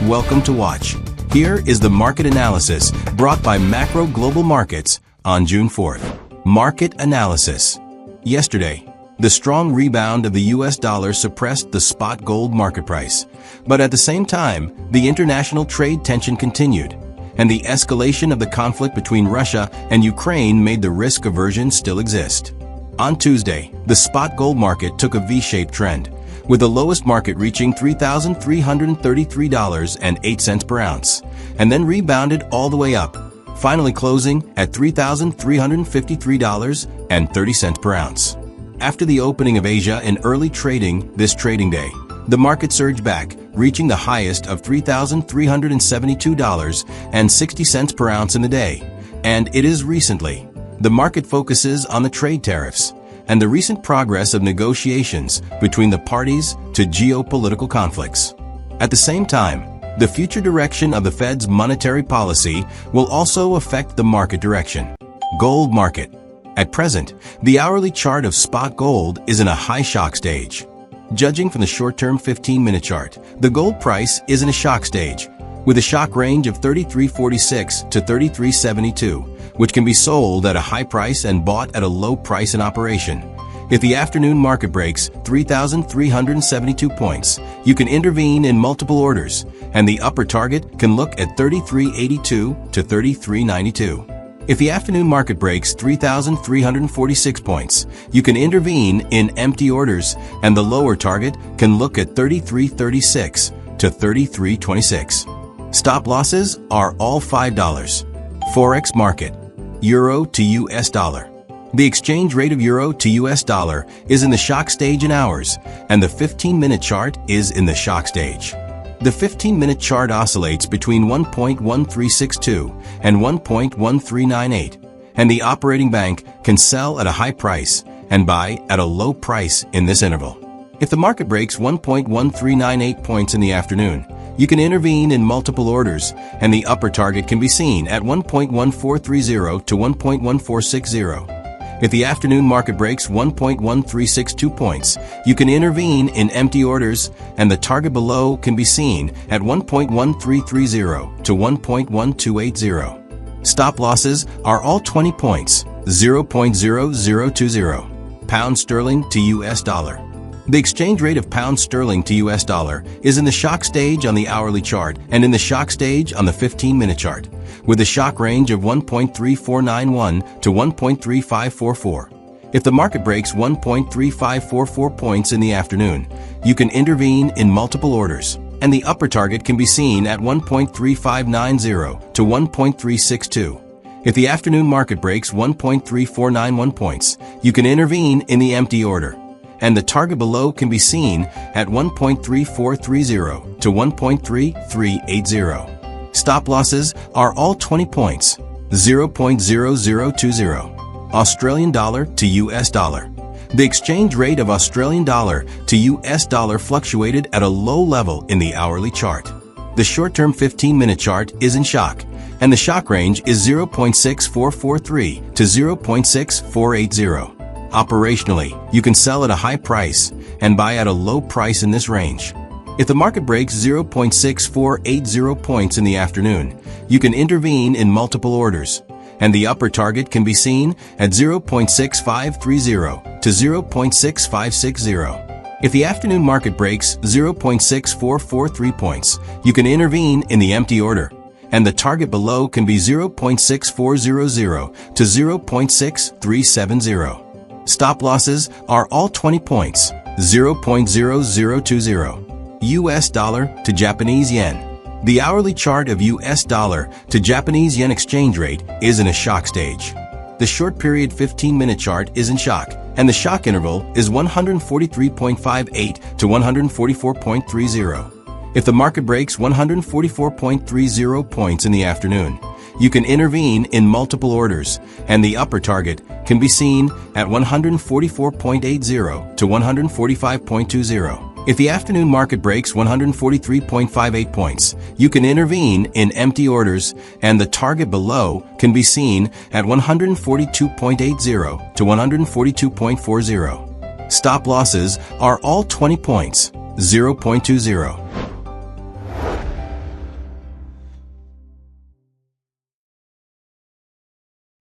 Welcome to Watch. Here is the market analysis brought by Macro Global Markets on June 4th. Market analysis. Yesterday, the strong rebound of the US dollar suppressed the spot gold market price. But at the same time, the international trade tension continued, and the escalation of the conflict between Russia and Ukraine made the risk aversion still exist. On Tuesday, the spot gold market took a V-shaped trend, with the lowest market reaching $3,333.08 per ounce, and then rebounded all the way up, finally closing at $3,353.30 per ounce. After the opening of Asia in early trading this trading day, the market surged back, reaching the highest of $3,372.60 per ounce in the day, and it is recently. The market focuses on the trade tariffs and the recent progress of negotiations between the parties to geopolitical conflicts. At the same time, the future direction of the Fed's monetary policy will also affect the market direction. Gold market. At present, the hourly chart of spot gold is in a high shock stage. Judging from the short-term 15-minute chart, the gold price is in a shock stage, with a shock range of $33.46 to $33.72, which can be sold at a high price and bought at a low price in operation. If the afternoon market breaks 3,372 points, you can intervene in multiple orders, and the upper target can look at $33.82 to $33.92. If the afternoon market breaks 3,346 points, you can intervene in empty orders, and the lower target can look at $33.36 to $33.26. Stop losses are all $5. Forex market. Euro to US dollar. The exchange rate of euro to US dollar is in the shock stage in hours, and the 15-minute chart is in the shock stage. The 15-minute chart oscillates between 1.1362 and 1.1398, and the operating bank can sell at a high price and buy at a low price in this interval. If the market breaks 1.1398 points in the afternoon, you can intervene in multiple orders, and the upper target can be seen at 1.1430 to 1.1460. If the afternoon market breaks 1.1362 points, you can intervene in empty orders, and the target below can be seen at 1.1330 to 1.1280. Stop losses are all 20 points, 0.0020. Pound sterling to US dollar. The exchange rate of pound sterling to US dollar is in the shock stage on the hourly chart and in the shock stage on the 15-minute chart, with a shock range of 1.3491 to 1.3544. If the market breaks 1.3544 points in the afternoon, you can intervene in multiple orders, and the upper target can be seen at 1.3590 to 1.362. If the afternoon market breaks 1.3491 points, you can intervene in the empty order, and the target below can be seen at 1.3430 to 1.3380. Stop losses are all 20 points, 0.0020. Australian dollar to US dollar. The exchange rate of Australian dollar to US dollar fluctuated at a low level in the hourly chart. The short-term 15-minute chart is in shock, and the shock range is 0.6443 to 0.6480. Operationally, you can sell at a high price and buy at a low price in this range. If the market breaks 0.6480 points in the afternoon, you can intervene in multiple orders, and the upper target can be seen at 0.6530 to 0.6560. If the afternoon market breaks 0.6443 points, you can intervene in the empty order, and the target below can be 0.6400 to 0.6370. Stop losses are all 20 points, 0.0020. US dollar to Japanese yen. The hourly chart of US dollar to Japanese yen exchange rate is in a shock stage. The short period 15-minute chart is in shock, and the shock interval is 143.58 to 144.30. If the market breaks 144.30 points in the afternoon, you can intervene in multiple orders, and the upper target can be seen at 144.80 to 145.20. If the afternoon market breaks 143.58 points, you can intervene in empty orders, and the target below can be seen at 142.80 to 142.40. Stop losses are all 20 points, 0.20.